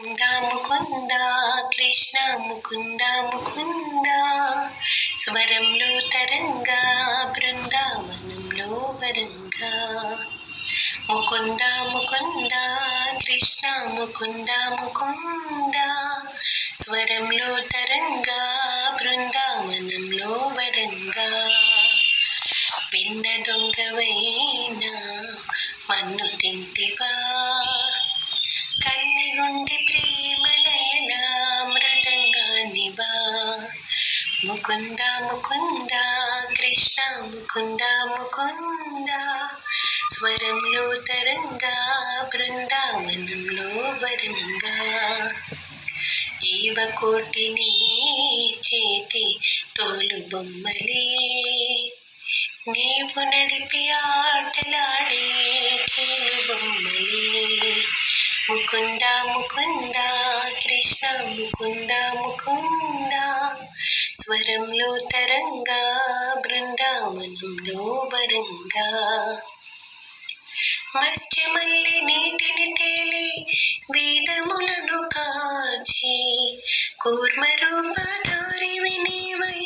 ముకుంద ముకుంద కృష్ణ ముకుంద ముకుంద స్వరంలో తరంగా బృందావనంలో వరంగా ముకుంద ముకుంద కృష్ణ ముకుంద ముకుంద స్వరంలో తరంగా బృందావనంలో వరంగా పిన్న దొంగవైనా మన్ను తింటివా కన్నిగుండి ప్రేమలయన మృదంగానివా ముకుంద ముకుంద కృష్ణ ముకుంద ముకుంద స్వరంలో తరంగా బృందావనంలో వరంగా జీవకోటిని చేతి తోలు బొమ్మలే నీవు నడిపి ఆటలాడే కీలు బొమ్మలే ముకుంద ముకుంద కృష్ణ ముకుంద ముకుంద స్వరంలో తరంగా బృందావనంలో వరంగా మత్స్యమల్లి నీటిని తేలి వేదములను కాచి కూర్మరూపధారి వినివై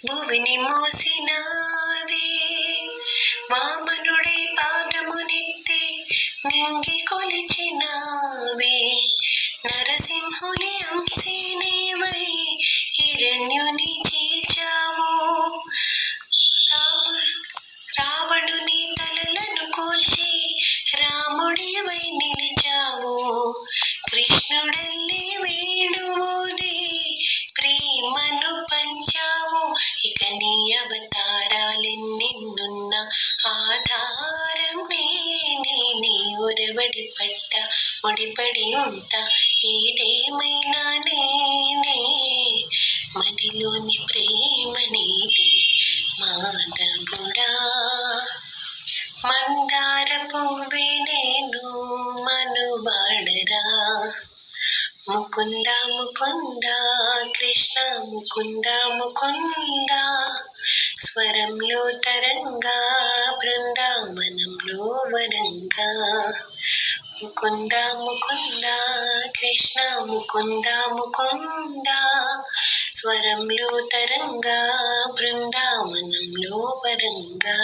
భువిని మోసినావే వామనుడై పాదమునెత్తి నింగి కొలిచినావే నరసింహుని అంశీనివై హిరణ్యుని చీల్చావు రావణుని తలలను కూల్చి రాముడివై నిలిచావు కృష్ణుడల్లి వేణువుని ప్రేమను పంచావు ఇక నీ అవతారాలెన్నెన్నున్న ఆధారం నేనే నీ ఒరవడి పట్ట ముడిపడి ఉంటా ఏదేమైనా నేనే మదిలోని ప్రేమ నీది మాధవుడా మందార పువ్వే నేను మనువాడరా ముకుంద ముకుంద కృష్ణ ముకుంద ముకుంద స్వరంలో తరంగా బృందావనంలో వరంగా ముకుంద ముకుంద కృష్ణ ముకుంద ముకుంద స్వరంలో తరంగా బృందావనంలో వరంగా